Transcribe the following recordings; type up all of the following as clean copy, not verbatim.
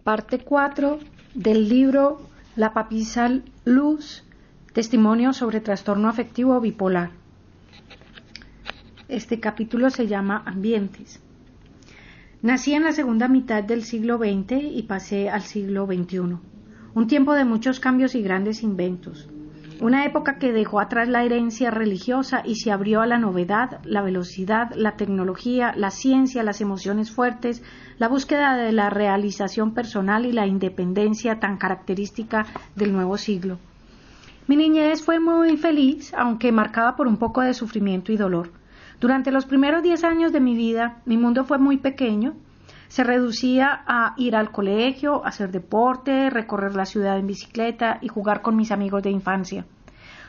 Parte 4 del libro La papisa Luz, testimonio sobre trastorno afectivo bipolar. Este capítulo se llama Ambientes. Nací en la segunda mitad del siglo XX y pasé al siglo XXI. Un tiempo de muchos cambios y grandes inventos. Una época que dejó atrás la herencia religiosa y se abrió a la novedad, la velocidad, la tecnología, la ciencia, las emociones fuertes, la búsqueda de la realización personal y la independencia tan característica del nuevo siglo. Mi niñez fue muy feliz, aunque marcada por un poco de sufrimiento y dolor. Durante los primeros 10 años de mi vida, mi mundo fue muy pequeño. Se reducía a ir al colegio, hacer deporte, recorrer la ciudad en bicicleta y jugar con mis amigos de infancia.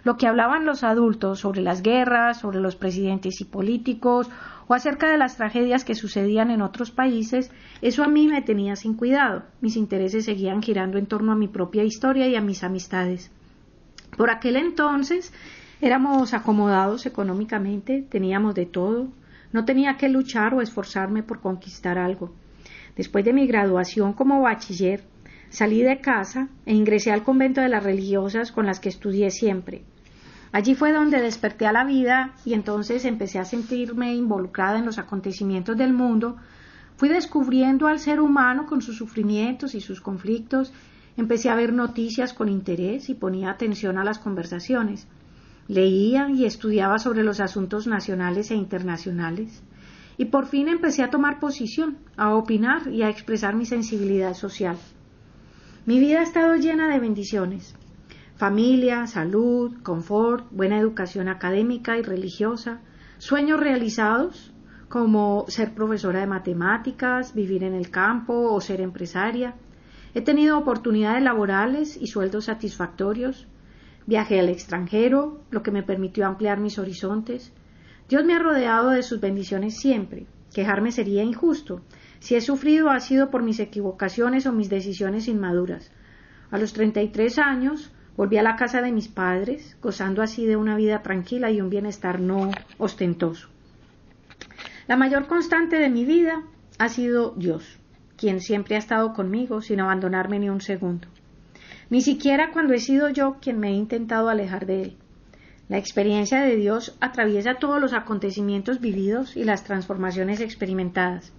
Lo que hablaban los adultos sobre las guerras, sobre los presidentes y políticos o acerca de las tragedias que sucedían en otros países, eso a mí me tenía sin cuidado. Mis intereses seguían girando en torno a mi propia historia y a mis amistades. Por aquel entonces éramos acomodados económicamente, teníamos de todo, no tenía que luchar o esforzarme por conquistar algo. Después de mi graduación como bachiller, salí de casa e ingresé al convento de las religiosas con las que estudié siempre. Allí fue donde desperté a la vida y entonces empecé a sentirme involucrada en los acontecimientos del mundo. Fui descubriendo al ser humano con sus sufrimientos y sus conflictos. Empecé a ver noticias con interés y ponía atención a las conversaciones. Leía y estudiaba sobre los asuntos nacionales e internacionales. Y por fin empecé a tomar posición, a opinar y a expresar mi sensibilidad social. Mi vida ha estado llena de bendiciones. Familia, salud, confort, buena educación académica y religiosa, sueños realizados como ser profesora de matemáticas, vivir en el campo o ser empresaria. He tenido oportunidades laborales y sueldos satisfactorios. Viajé al extranjero, lo que me permitió ampliar mis horizontes. Dios me ha rodeado de sus bendiciones siempre. Quejarme sería injusto. Si he sufrido ha sido por mis equivocaciones o mis decisiones inmaduras. A los 33 años volví a la casa de mis padres, gozando así de una vida tranquila y un bienestar no ostentoso. La mayor constante de mi vida ha sido Dios, quien siempre ha estado conmigo sin abandonarme ni un segundo. Ni siquiera cuando he sido yo quien me he intentado alejar de Él. La experiencia de Dios atraviesa todos los acontecimientos vividos y las transformaciones experimentadas.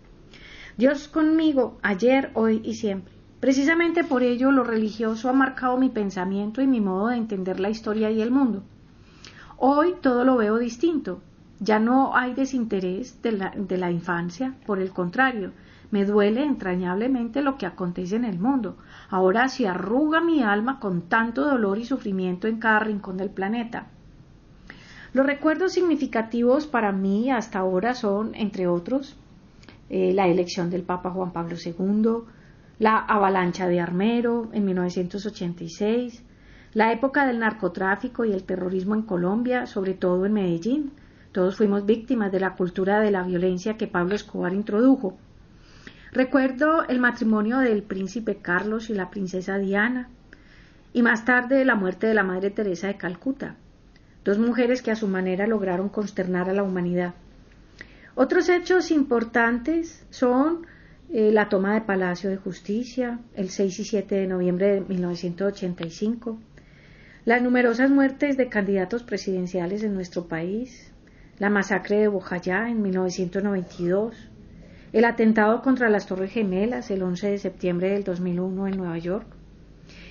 Dios conmigo, ayer, hoy y siempre. Precisamente por ello lo religioso ha marcado mi pensamiento y mi modo de entender la historia y el mundo. Hoy todo lo veo distinto. Ya no hay desinterés de la infancia, por el contrario, me duele entrañablemente lo que acontece en el mundo. Ahora se arruga mi alma con tanto dolor y sufrimiento en cada rincón del planeta. Los recuerdos significativos para mí hasta ahora son, entre otros, la elección del Papa Juan Pablo II, la avalancha de Armero en 1986, la época del narcotráfico y el terrorismo en Colombia, sobre todo en Medellín. Todos fuimos víctimas de la cultura de la violencia que Pablo Escobar introdujo. Recuerdo el matrimonio del príncipe Carlos y la princesa Diana, y más tarde la muerte de la Madre Teresa de Calcuta. Dos mujeres que a su manera lograron consternar a la humanidad. Otros hechos importantes son la toma de Palacio de Justicia, el 6 y 7 de noviembre de 1985, las numerosas muertes de candidatos presidenciales en nuestro país, la masacre de Bojayá en 1992, el atentado contra las Torres Gemelas el 11 de septiembre del 2001 en Nueva York,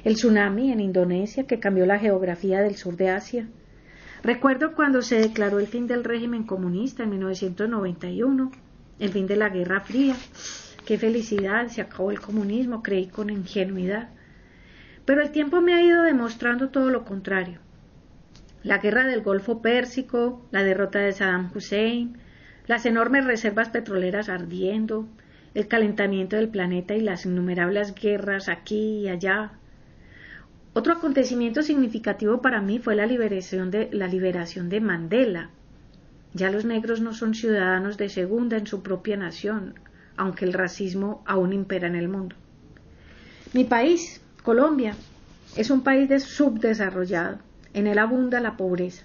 el tsunami en Indonesia que cambió la geografía del sur de Asia. Recuerdo cuando se declaró el fin del régimen comunista en 1991, el fin de la Guerra Fría. ¡Qué felicidad! Se acabó el comunismo, creí con ingenuidad. Pero el tiempo me ha ido demostrando todo lo contrario. La guerra del Golfo Pérsico, la derrota de Saddam Hussein, las enormes reservas petroleras ardiendo, el calentamiento del planeta y las innumerables guerras aquí y allá. Otro acontecimiento significativo para mí fue la liberación de Mandela. Ya los negros no son ciudadanos de segunda en su propia nación, aunque el racismo aún impera en el mundo. Mi país, Colombia, es un país subdesarrollado. En él abunda la pobreza.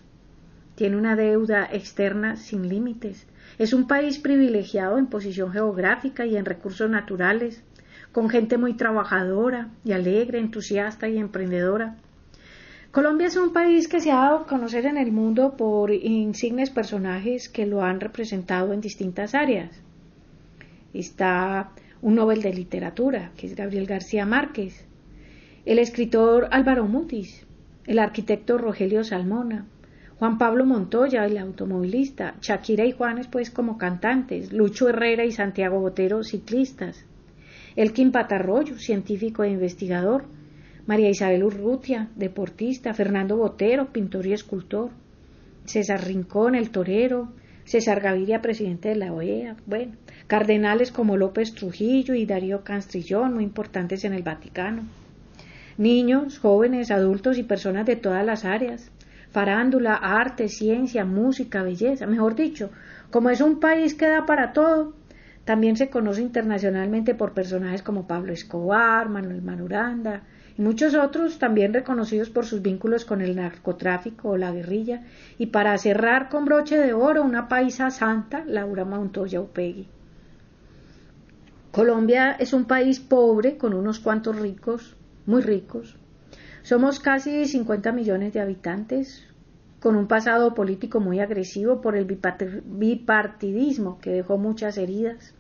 Tiene una deuda externa sin límites. Es un país privilegiado en posición geográfica y en recursos naturales, con gente muy trabajadora y alegre, entusiasta y emprendedora. Colombia es un país que se ha dado a conocer en el mundo por insignes personajes que lo han representado en distintas áreas. Está un Nobel de Literatura, que es Gabriel García Márquez, el escritor Álvaro Mutis, el arquitecto Rogelio Salmona, Juan Pablo Montoya, el automovilista, Shakira y Juanes, pues, como cantantes, Lucho Herrera y Santiago Botero, ciclistas, Elkin Patarroyo, científico e investigador, María Isabel Urrutia, deportista, Fernando Botero, pintor y escultor, César Rincón, el torero, César Gaviria, presidente de la OEA, bueno, cardenales como López Trujillo y Darío Castrillón, muy importantes en el Vaticano, niños, jóvenes, adultos y personas de todas las áreas, farándula, arte, ciencia, música, belleza, mejor dicho, como es un país que da para todo, también se conoce internacionalmente por personajes como Pablo Escobar, Manuel Marulanda y muchos otros también reconocidos por sus vínculos con el narcotráfico o la guerrilla, y para cerrar con broche de oro una paisa santa, Laura Montoya Upegui. Colombia es un país pobre con unos cuantos ricos, muy ricos. Somos casi 50 millones de habitantes, con un pasado político muy agresivo por el bipartidismo que dejó muchas heridas.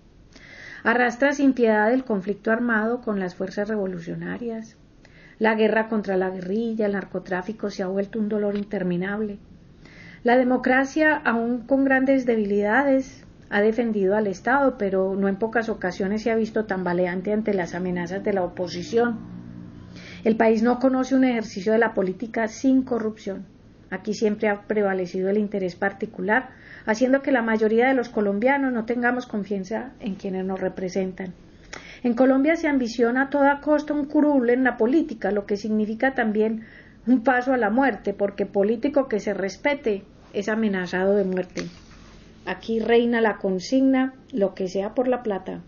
Arrastra sin piedad el conflicto armado con las fuerzas revolucionarias. La guerra contra la guerrilla, el narcotráfico se ha vuelto un dolor interminable. La democracia, aún con grandes debilidades, ha defendido al Estado, pero no en pocas ocasiones se ha visto tambaleante ante las amenazas de la oposición. El país no conoce un ejercicio de la política sin corrupción. Aquí siempre ha prevalecido el interés particular, haciendo que la mayoría de los colombianos no tengamos confianza en quienes nos representan. En Colombia se ambiciona a toda costa un curul en la política, lo que significa también un paso a la muerte, porque político que se respete es amenazado de muerte. Aquí reina la consigna, lo que sea por la plata.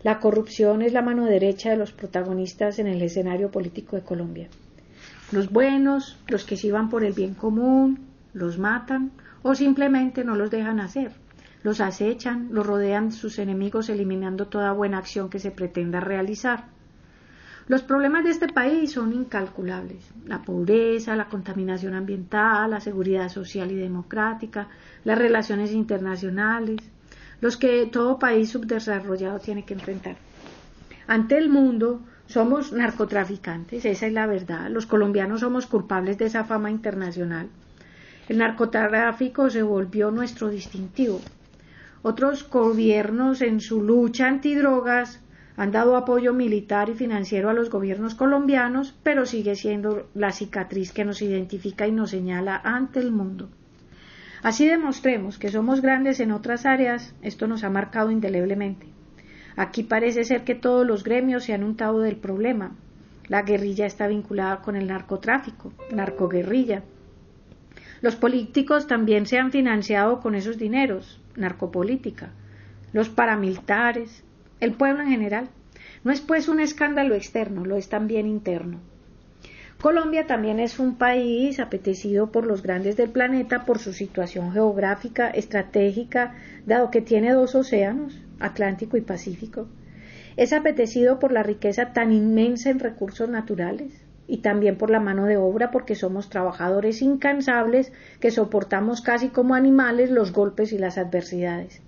La corrupción es la mano derecha de los protagonistas en el escenario político de Colombia. Los buenos, los que sí van por el bien común, los matan o simplemente no los dejan hacer. Los acechan, los rodean sus enemigos eliminando toda buena acción que se pretenda realizar. Los problemas de este país son incalculables. La pobreza, la contaminación ambiental, la seguridad social y democrática, las relaciones internacionales, los que todo país subdesarrollado tiene que enfrentar. Ante el mundo somos narcotraficantes, esa es la verdad. Los colombianos somos culpables de esa fama internacional. El narcotráfico se volvió nuestro distintivo. Otros gobiernos en su lucha antidrogas han dado apoyo militar y financiero a los gobiernos colombianos, pero sigue siendo la cicatriz que nos identifica y nos señala ante el mundo. Así demostremos que somos grandes en otras áreas, esto nos ha marcado indeleblemente. Aquí parece ser que todos los gremios se han untado del problema. La guerrilla está vinculada con el narcotráfico, narcoguerrilla. Los políticos también se han financiado con esos dineros, narcopolítica. Los paramilitares, el pueblo en general. No es pues un escándalo externo, lo es también interno. Colombia también es un país apetecido por los grandes del planeta por su situación geográfica, estratégica, dado que tiene dos océanos, Atlántico y Pacífico. Es apetecido por la riqueza tan inmensa en recursos naturales y también por la mano de obra, porque somos trabajadores incansables que soportamos casi como animales los golpes y las adversidades.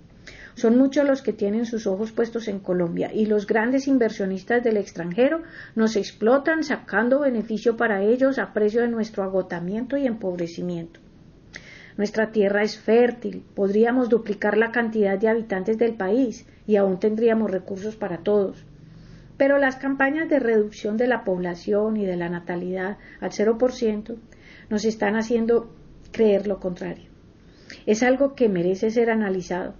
Son muchos los que tienen sus ojos puestos en Colombia y los grandes inversionistas del extranjero nos explotan sacando beneficio para ellos a precio de nuestro agotamiento y empobrecimiento. Nuestra tierra es fértil, podríamos duplicar la cantidad de habitantes del país y aún tendríamos recursos para todos. Pero las campañas de reducción de la población y de la natalidad al 0% nos están haciendo creer lo contrario. Es algo que merece ser analizado.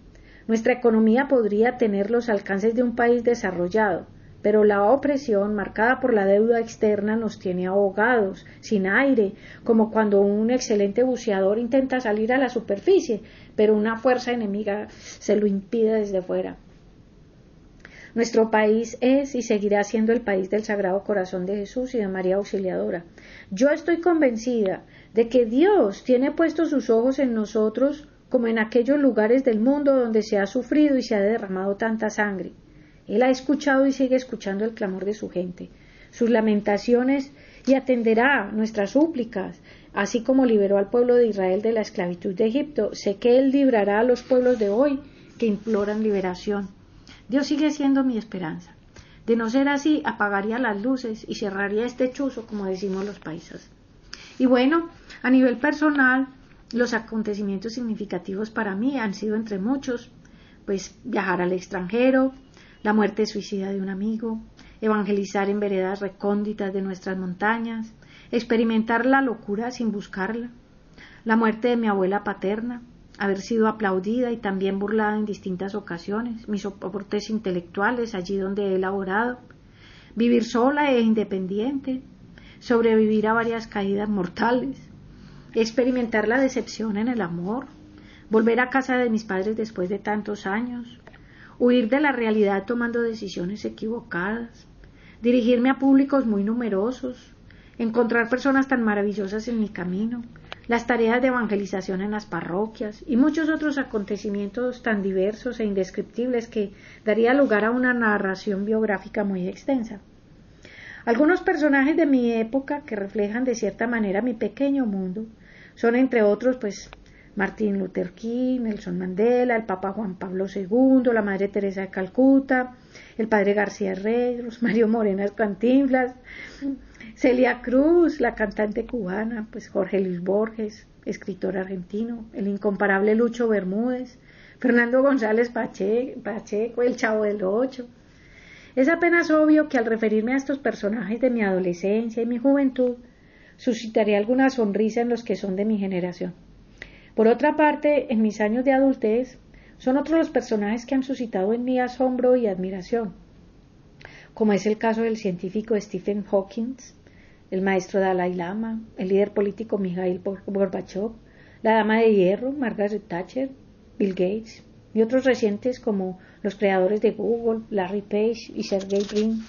Nuestra economía podría tener los alcances de un país desarrollado, pero la opresión marcada por la deuda externa nos tiene ahogados, sin aire, como cuando un excelente buceador intenta salir a la superficie, pero una fuerza enemiga se lo impide desde fuera. Nuestro país es y seguirá siendo el país del Sagrado Corazón de Jesús y de María Auxiliadora. Yo estoy convencida de que Dios tiene puestos sus ojos en nosotros como en aquellos lugares del mundo donde se ha sufrido y se ha derramado tanta sangre, Él ha escuchado y sigue escuchando el clamor de su gente, sus lamentaciones, y atenderá nuestras súplicas, así como liberó al pueblo de Israel de la esclavitud de Egipto. Sé que Él librará a los pueblos de hoy que imploran liberación. Dios sigue siendo mi esperanza. De no ser así, apagaría las luces y cerraría este chuzo, como decimos los paisas. Y bueno, a nivel personal, los acontecimientos significativos para mí han sido entre muchos, pues viajar al extranjero, la muerte suicida de un amigo, evangelizar en veredas recónditas de nuestras montañas, experimentar la locura sin buscarla, la muerte de mi abuela paterna, haber sido aplaudida y también burlada en distintas ocasiones, mis soportes intelectuales allí donde he laborado, vivir sola e independiente, sobrevivir a varias caídas mortales, experimentar la decepción en el amor, volver a casa de mis padres después de tantos años, huir de la realidad tomando decisiones equivocadas, dirigirme a públicos muy numerosos, encontrar personas tan maravillosas en mi camino, las tareas de evangelización en las parroquias y muchos otros acontecimientos tan diversos e indescriptibles que daría lugar a una narración biográfica muy extensa. Algunos personajes de mi época que reflejan de cierta manera mi pequeño mundo son, entre otros, pues Martin Luther King, Nelson Mandela, el Papa Juan Pablo II, la Madre Teresa de Calcuta, el Padre García Reyes, Mario Moreno Cantinflas, Celia Cruz, la cantante cubana, pues Jorge Luis Borges, escritor argentino, el incomparable Lucho Bermúdez, Fernando González Pacheco, el Chavo del Ocho. Es apenas obvio que al referirme a estos personajes de mi adolescencia y mi juventud, suscitaré alguna sonrisa en los que son de mi generación. Por otra parte, en mis años de adultez, son otros los personajes que han suscitado en mí asombro y admiración, como es el caso del científico Stephen Hawking, el maestro Dalai Lama, el líder político Mikhail Gorbachev, la dama de hierro Margaret Thatcher, Bill Gates y otros recientes como los creadores de Google, Larry Page y Sergey Brin.